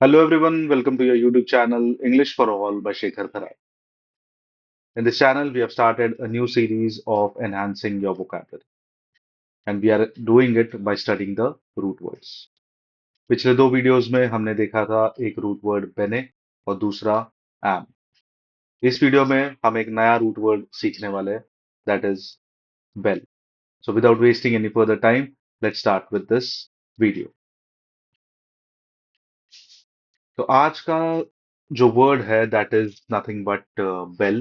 Hello everyone, welcome to your YouTube channel English for All by Shekhar Tharai. In this channel, we have started a new series of enhancing your vocabulary, and we are doing it by studying the root words. पिछले दो videos में हमने देखा था एक root word bene और दूसरा am. इस वीडियो में हम एक नया रूट वर्ड सीखने वाले हैं, that is bell. So without wasting any further time, let's start with this video. तो आज का जो वर्ड है that is nothing but bell.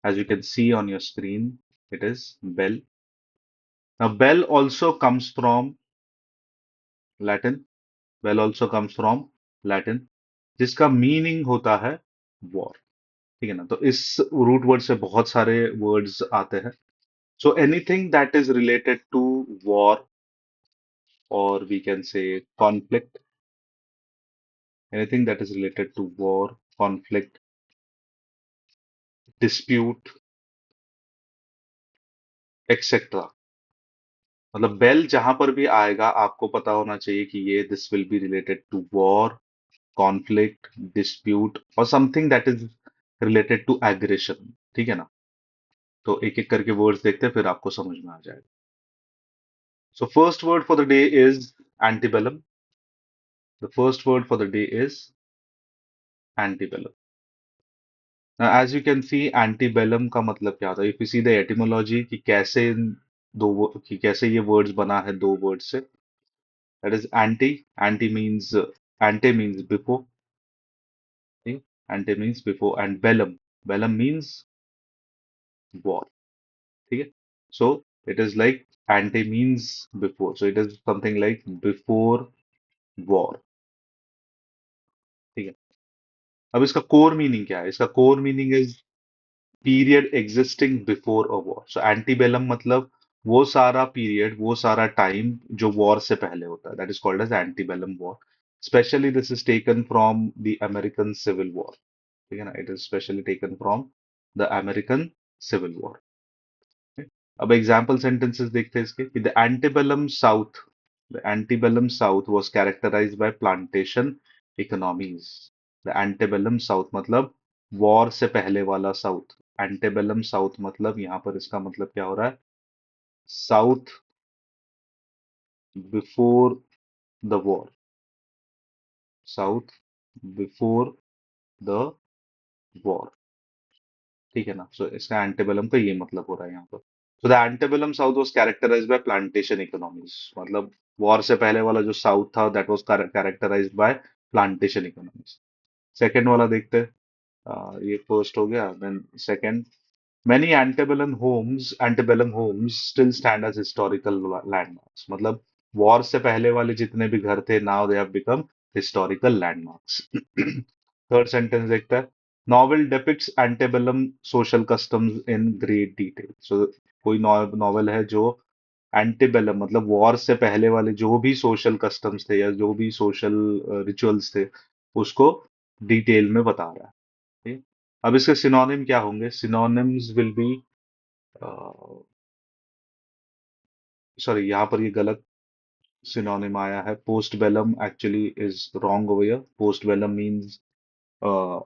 As you can see on your screen, it is bell. Now, bell also comes from Latin. Bell also comes from Latin, जिसका meaning होता है war. ठीक है ना. तो इस रूट वर्ड से बहुत सारे वर्ड्स आते हैं. So anything that is related to war और we can say conflict. Anything that is related to war, conflict, dispute, etcetera. मतलब बेल जहां पर भी आएगा आपको पता होना चाहिए कि ये this will be related to war, conflict, dispute और something that is related to aggression. ठीक है ना. तो एक एक करके वर्ड्स देखते हैं फिर आपको समझ में आ जाएगा. So first word for the day is antebellum. The first word for the day is antebellum. As you can see antebellum का मतलब क्या होता है. If you see the etymology कि कैसे कि कैसे ये वर्ड्स बना है दो वर्ड से. That is anti. Anti means ante means before. Ante means before and bellum. Bellum means war. ठीक है. So it is like ante means before, so it is something like before war. ठीक है. अब इसका core meaning क्या है. इसका core meaning is period existing before a war. So antebellum मतलब वो सारा पीरियड, वो सारा टाइम जो वॉर से पहले होता है. That is called as antebellum war. Specially this is taken from the American civil war. ठीक है ना. It is specially taken from the American civil war. अब एग्जाम्पल सेंटेंसेस देखते हैं इसके कि the antebellum South was characterised by plantation economies. The antebellum South मतलब war से पहले वाला साउथ. एंटीबेलम साउथ मतलब यहां पर इसका मतलब क्या हो रहा है. South before the war. South before the war. ठीक है ना. सो इसका एंटीबेलम का ये मतलब हो रहा है यहाँ पर. So the antebellum South was characterised by plantation economies. मतलब वॉर से पहले वाला जो साउथ था that was characterised by plantation economies. Second वाला देखते हैं. ये फर्स्ट हो गया. Then second. Many antebellum homes still stand as historical landmarks. मतलब वॉर से पहले वाले जितने भी घर थे now they have become historical landmarks. Third sentence देखता है. Novel depicts antebellum social customs in great detail. So कोई नॉवेल है जो एंटीबेलम मतलब वॉर से पहले वाले जो भी सोशल कस्टम्स थे या जो भी सोशल रिचुअल्स थे उसको डिटेल में बता रहा है. ठीक? अब इसके सिनोनिम क्या होंगे. सिनोनिम्स विल बी, सॉरी यहाँ पर ये गलत सिनोनिम आया है. Post bellum actually is wrong over here. Post bellum means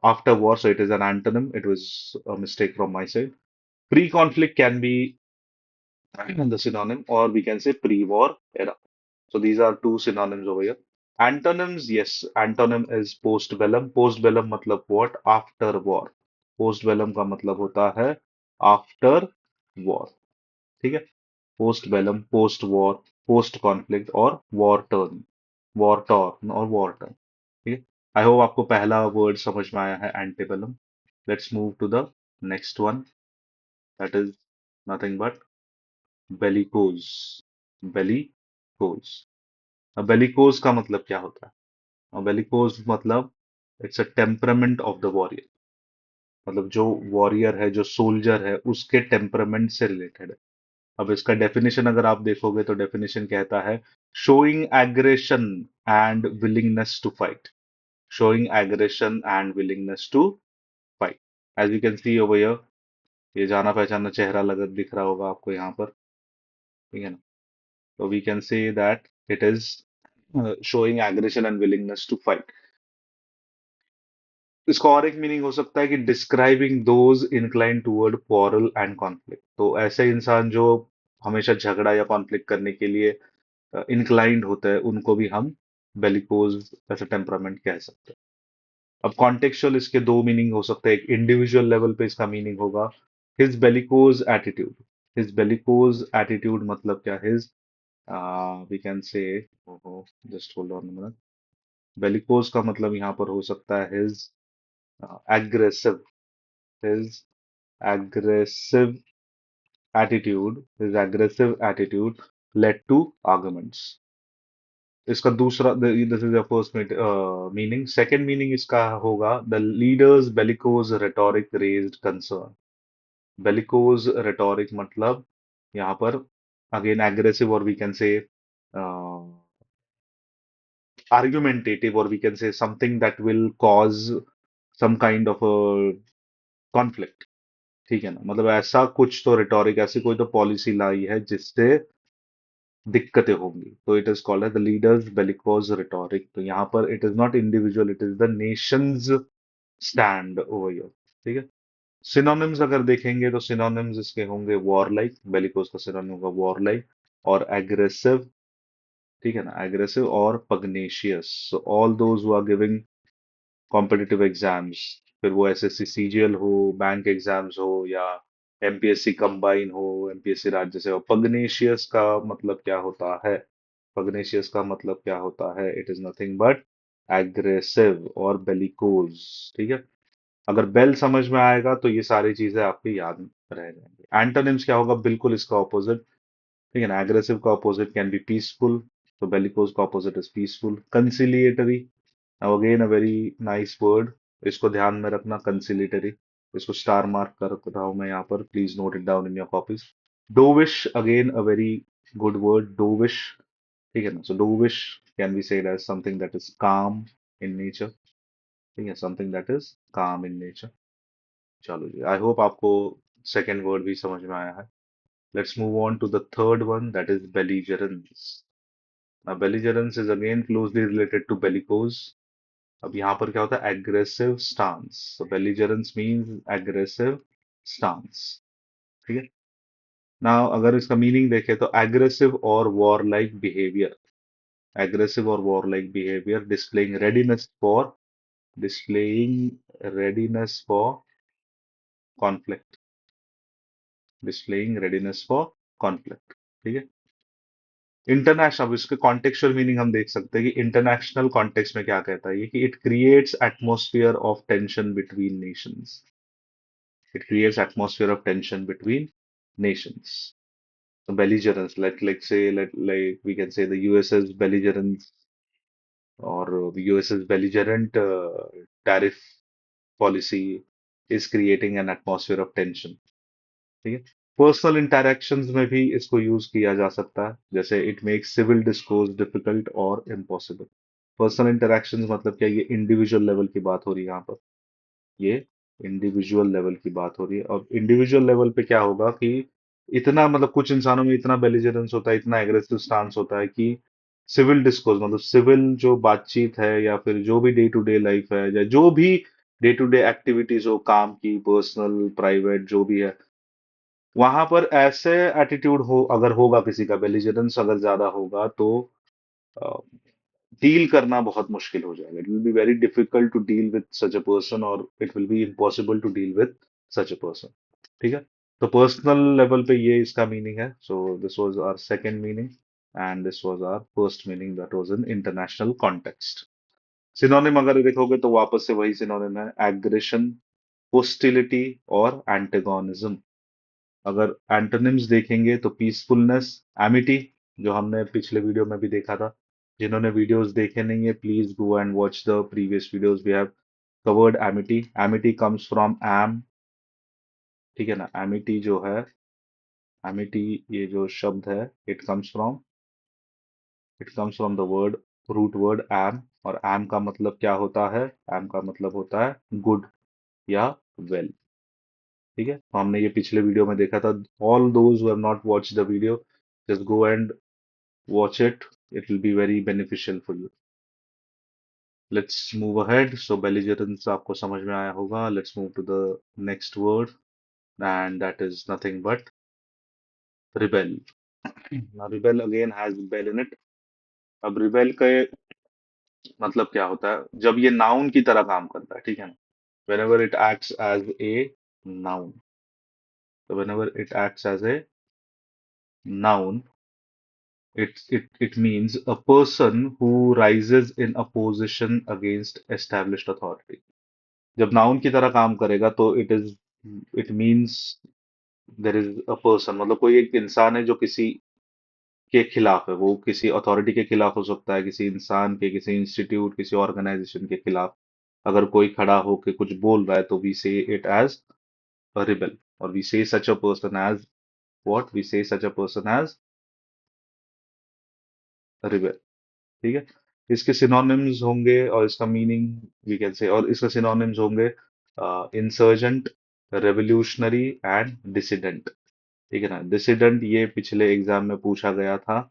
after war, so it is an antonym. It was a mistake from my side. Pre-conflict can be the synonym, or we can say pre-war era. So these are two synonyms over here. Antonyms, yes, antonym is post-bellum. Post-bellum मतलब what? After war. Post-bellum का मतलब होता है after war. ठीक है. Post-bellum, post-war, post-conflict और war turn, war torn और war turn. ठीक है. आई होप आपको पहला वर्ड समझ में आया है antebellum. Let's move to the next one. That is nothing but bellicose. Bellicose. अब बेलिकोज का मतलब क्या होता है. बेलिकोज मतलब it's a temperament of the warrior. मतलब जो वॉरियर है, जो सोल्जर है, उसके टेम्परामेंट से रिलेटेड है. अब इसका डेफिनेशन अगर आप देखोगे तो डेफिनेशन कहता है showing aggression and willingness to fight. Showing aggression and willingness to fight. As you can see over here. ये जाना पहचाना चेहरा लग दिख रहा होगा आपको यहाँ पर. ठीक है ना. तो we can say that it is showing aggression and willingness to fight. इसका और एक मीनिंग हो सकता है कि describing those incline toward quarrel and conflict. तो ऐसे इंसान जो हमेशा झगड़ा या कॉन्फ्लिक्ट करने के लिए इंक्लाइंड होता है, उनको भी हम बेलिकोज ऐसा टेम्परामेंट कह सकते हैं। अब कॉन्टेक्चुअल इसके दो मीनिंग हो सकते हैं। एक इंडिविजुअल लेवल पे इसका मीनिंग होगा his bellicose attitude. His bellicose attitude मतलब क्या? His we can say, just hold on minute, bellicose का मतलब यहाँ पर हो सकता है his aggressive, his aggressive attitude led to arguments। इसका दूसरा, this is first meaning. Second meaning इसका होगा the leaders bellicose rhetoric raised concern. Bellicose rhetoric मतलब यहाँ पर अगेन एग्रेसिव, और we can say argumentative, or we can say something that will cause some kind of a conflict। ठीक है ना? मतलब ऐसा कुछ तो रिटोरिक, ऐसी कोई तो पॉलिसी लाई है जिससे दिक्कतें होंगी, तो it is called as the leaders bellicose rhetoric. तो यहाँ पर it is not individual, it is the nations stand over here. ठीक है। सिनोनिम्स अगर देखेंगे तो सिनोनिम्स इसके होंगे वॉर लाइक, बेलिकोज का सिनोनिम होगा वॉर लाइक, और एग्रेसिव। ठीक है ना? एग्रेसिव और pugnacious. So all those who are giving competitive exams, फिर वो एसएससी सीजीएल हो, बैंक एग्जाम्स हो, या एमपीएससी कंबाइन हो, एमपीएससी राज्य सेवा, पग्नेशियस का मतलब क्या होता है? पग्नेशियस का मतलब क्या होता है? It is nothing but aggressive और बेलिकोज। ठीक है। अगर बेल समझ में आएगा तो ये सारी चीजें आपके याद रह जाएंगी। एंटोनिम्स क्या होगा? बिल्कुल इसका ऑपोजिट। ठीक है ना? एग्रेसिव का ऑपोजिट कैन बी पीसफुल, तो बेलिकोज का opposite is peaceful. Conciliatory, now again a very nice word, इसको ध्यान में रखना, कंसिलिटरी। इसको स्टार मार्क कर रहा हूं मैं यहाँ पर, please note it down in your copies. Dovish, again a very good word, dovish. ठीक है ना? So dovish can be said as something that is calm in nature. ठीक है, something that is calm in nature. चलो जी, I hope आपको second word भी समझ में आया है। Let's move on to the third one, that is belligerence. Now belligerence is again closely related to bellicose। अब यहाँ पर क्या होता है? Aggressive stance. so belligerence means aggressive stance। ठीक है। ना अगर इसका मीनिंग देखें तो एग्रेसिव और वॉर लाइक बिहेवियर, एग्रेसिव और war like behaviour, displaying conflict, displaying readiness for conflict. ठीक है। इंटरनेशनल, अब इसके कॉन्टेक्चुअल मीनिंग हम देख सकते हैं कि इंटरनेशनल कॉन्टेक्स्ट में क्या कहता है ये, कि it creates atmosphere of tension between Nations. It creates atmosphere of tension between nations. So belligerence, like say, like we can say the US's belligerence, or the US's belligerent tariff policy is creating an atmosphere of tension। ठीक है। Personal interactions में भी इसको use किया जा सकता है, जैसे it makes civil discourse difficult और इम्पॉसिबल। पर्सनल इंटरैक्शंस मतलब क्या? ये इंडिविजुअल लेवल की बात हो रही है यहाँ पर, ये इंडिविजुअल लेवल की बात हो रही है। और इंडिविजुअल लेवल पे क्या होगा कि इतना, मतलब कुछ इंसानों में इतना बेलिजरेंस होता है, इतना एग्रेसिव स्टांस होता है कि सिविल डिस्कोर्स, मतलब सिविल जो बातचीत है, या फिर जो भी डे टू डे लाइफ है, या जो भी डे टू डे एक्टिविटीज हो, काम की, पर्सनल, प्राइवेट, जो भी है, वहां पर ऐसे एटीट्यूड हो, अगर होगा किसी का, बेलिजरेंस अगर ज्यादा होगा, तो डील करना बहुत मुश्किल हो जाएगा। It will be very difficult to deal with such a person, और it will be impossible to deal with such a person. ठीक है। तो पर्सनल लेवल पे ये इसका मीनिंग है। So this was our second meaning, and this was our first meaning, that was in international context. Synonym अगर देखोगे तो वापस से वही सिनोनिम है, एग्रेशन, होस्टिलिटी और एंटेगोनिज्म। अगर एंटोनिम्स देखेंगे तो पीसफुलनेस, एमिटी, जो हमने पिछले वीडियो में भी देखा था। जिन्होंने वीडियोस देखे नहीं है, please go and watch the previous videos, we have covered amity. Amity comes from am. ठीक है ना? एमिटी जो है, एमिटी ये जो शब्द है, it comes from the word, root word am. और एम का मतलब क्या होता है? एम का मतलब होता है गुड या वेल। ठीक है। तो हमने ये पिछले वीडियो में देखा था। All those who have not watch the video, just go and watch it, it will be very beneficial for you। Let's move ahead. So belligerence आपको समझ में आया होगा. Let's move to the next word, and that is nothing but rebel. Now rebel again has bell in it. अब rebel का मतलब क्या होता है जब ये नाउन की तरह काम करता है, ठीक है ना. whenever it acts as a noun, so whenever it acts as a noun, it means a person who rises in opposition against established authority. जब नाउन की तरह काम करेगा तो it means there is a person, मतलब कोई एक इंसान है जो किसी के खिलाफ है. वो किसी अथॉरिटी के खिलाफ हो सकता है, किसी इंसान के, किसी इंस्टीट्यूट, किसी ऑर्गेनाइजेशन के खिलाफ अगर कोई खड़ा होकर कुछ बोल रहा है तो we say it as a rebel. और we say such a person as what, we say such a person as rebel. ठीक है. इसके सिनोनिम्स होंगे और इसका मीनिंग वी कैन से, और इसके सिनोनिम्स होंगे इंसर्जेंट, रेवोल्यूशनरी एंड डिसिडेंट. ठीक है ना. डिसिडेंट ये पिछले एग्जाम में पूछा गया था.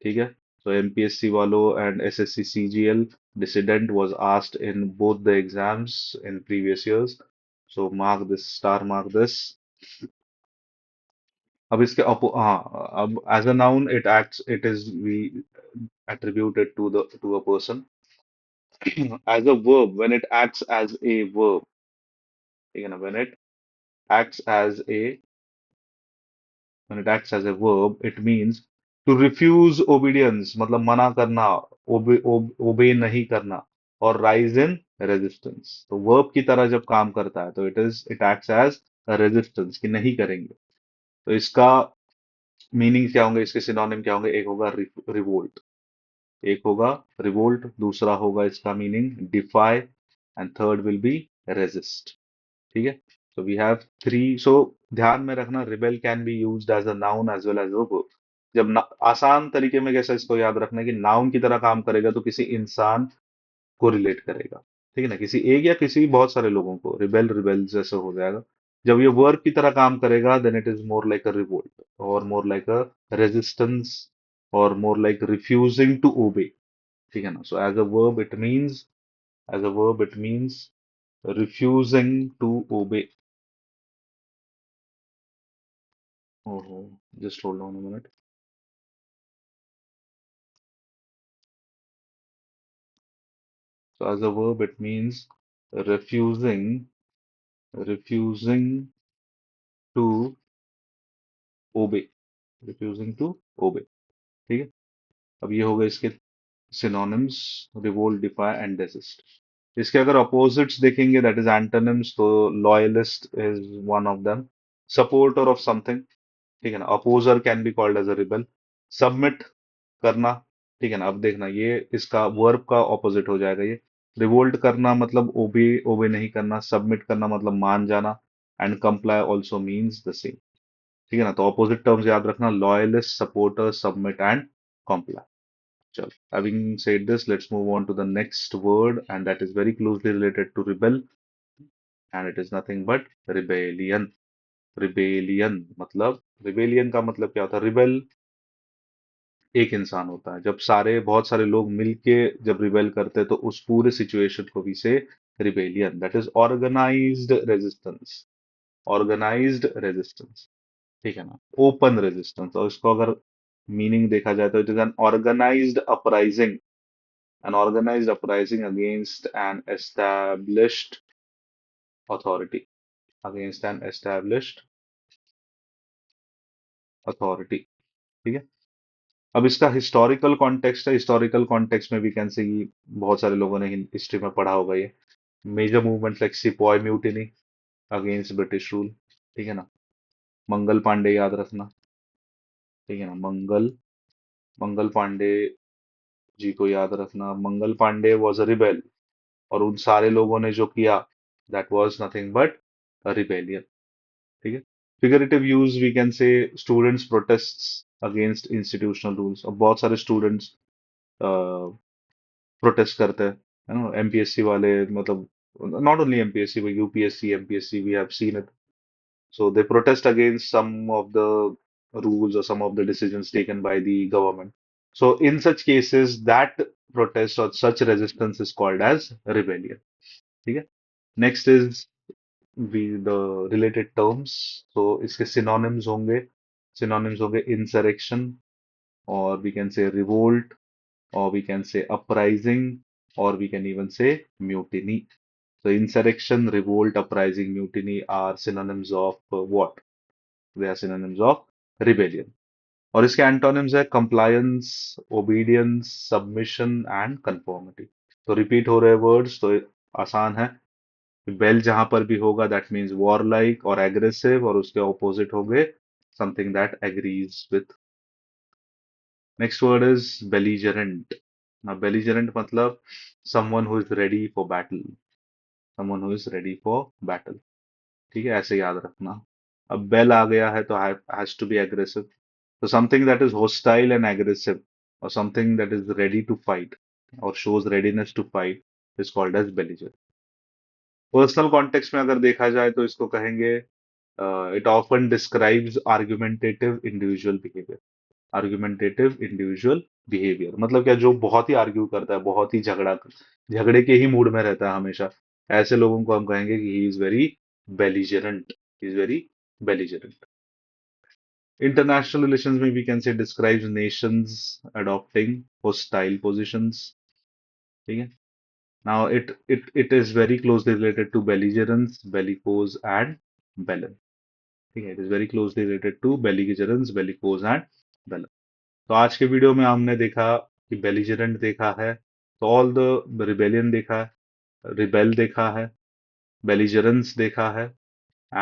ठीक है. So MPSC वालों and SSC CGL, dissident was asked in both the exams in previous years. So mark this, star mark this. अब इसके हाँ, अब as a noun it acts, it is we attribute it to a person. As a verb, when it acts as a verb, ठीक है ना, acts as a when it acts as a verb, it means to refuse obedience, मतलब मना करना, obey नहीं करना, और rise in resistance. तो verb की तरह जब काम करता है तो it acts as a resistance, कि नहीं करेंगे. तो इसका मीनिंग क्या होंगे, इसके सिनोनिम क्या होंगे. एक होगा रिवोल्ट, एक होगा रिवोल्ट, दूसरा होगा इसका meaning defy, and third will be resist. ठीक है. So we have three. So ध्यान में रखना, rebel can be used as a noun as well as a verb. जब आसान तरीके में कैसे इसको याद रखना है कि नाउन की तरह काम करेगा तो किसी इंसान को रिलेट करेगा. ठीक है ना, किसी एक या किसी बहुत सारे लोगों को रिबेल रिबेल जैसे हो जाएगा. जब ये वर्ब की तरह काम करेगा then it is more like a revolt, और मोर लाइक अ रेजिस्टेंस, और more like refusing to obey. ठीक है ना. So as a verb it means refusing to obey. Oh, just hold on a minute. So as a verb, it means refusing, refusing to obey, refusing to obey. ठीक है. अब ये हो गए इसके synonyms, revolt, defy and desist. इसके अगर opposites देखेंगे, that is antonyms, तो loyalist is one of them. Supporter of something, ठीक है ना. Opposer can be called as a rebel. Submit करना. ठीक है ना. अब देखना, ये इसका वर्ब का ऑपोजिट हो जाएगा ये. रिवोल्ट करना मतलब ओबे, ओबे नहीं करना. सबमिट करना मतलब मान जाना. And comply also means the same. ठीक है ना. तो ऑपोजिट टर्म्स याद रखना, loyalist, supporter, submit and comply. चलो, having said this, let's move on to the next word, and that is very closely related to rebel, and it is nothing but rebellion. Rebellion मतलब, rebellion का मतलब क्या होता है. Rebel एक इंसान होता है. जब बहुत सारे लोग मिलके जब रिबेल करते हैं तो उस पूरे सिचुएशन को भी say rebellion, that is organized resistance. Organized resistance. ठीक है ना. Open resistance. और इसको अगर मीनिंग देखा जाए तो it is an organized uprising, an organized uprising against an established authority, against an established authority. ठीक है. अब इसका हिस्टोरिकल कॉन्टेक्स्ट है. हिस्टोरिकल कॉन्टेक्स्ट में भी कैन से, बहुत सारे लोगों ने हिस्ट्री में पढ़ा होगा ये. Major movement like sepoy mutiny against British rule. ठीक है ना. मंगल पांडे याद रखना. ठीक है ना. मंगल पांडे जी को याद रखना. Mangal Pandey was a rebel, और उन सारे लोगों ने जो किया that was nothing but a rebellion. ठीक है. Figurative use we can say students protests against institutional rules. और बहुत सारे स्टूडेंट्स प्रोटेस्ट करते हैं, है ना. एमपीएससी वाले, मतलब not only MPSC but UPSC, MPSC, we have seen it. So they protest against some of the rules or some of the decisions taken by the government. So in such cases, that protest or such resistance is called as rebellion. ठीक है? Next is the related terms. So इसके synonyms होंगे insurrection, or we can say revolt, or we can say uprising, or we can even say mutiny. So insurrection, revolt, uprising, mutiny are synonyms of what? They are synonyms of rebellion. और इसके antonyms है compliance, obedience, submission and conformity. तो repeat हो रहे words तो आसान है. Bell जहां पर भी होगा दैट मीन्स वॉर लाइक और एग्रेसिव, और उसके ऑपोजिट होंगे something that agrees with. Next word is belligerent. ना बेलिजरेंट मतलब someone who is ready for battle. Someone who is ready for battle. ठीक है, ऐसे याद रखना. अब बेल आ गया है तो has to be aggressive. So something that is hostile and aggressive, or something that is ready to fight, or shows readiness to fight, is called as belligerent. Personal context में अगर देखा जाए तो इसको कहेंगे it often describes argumentative individual behaviour. Argumentative individual behaviour मतलब क्या? जो बहुत ही आर्ग्यू करता है, बहुत ही झगड़े के ही मूड में रहता है हमेशा, ऐसे लोगों को हम कहेंगे कि he is very belligerent. He is very belligerent. International relations में we can say describes nations adopting hostile positions. ठीक है. Now it is very closely related to belligerence, bellicose and bellum. ठीक है. It is very closely related to belligerence, bellicose and bellum. तो आज के video में हमने देखा कि belligerent देखा है, तो all the rebellion देखा है, rebel देखा है, belligerence देखा है,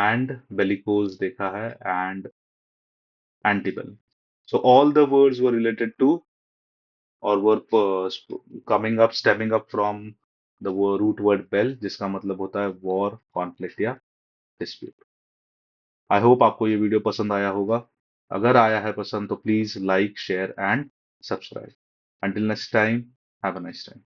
and bellicose देखा है, and antebellum. So all the words were related to, or were coming up, stemming up from the root word bell, जिसका मतलब होता है वॉर, कॉन्फ्लिक्ट या डिस्प्यूट. आई होप आपको ये वीडियो पसंद आया होगा. अगर आया है पसंद तो please like, share and subscribe. Until next time, have a nice time.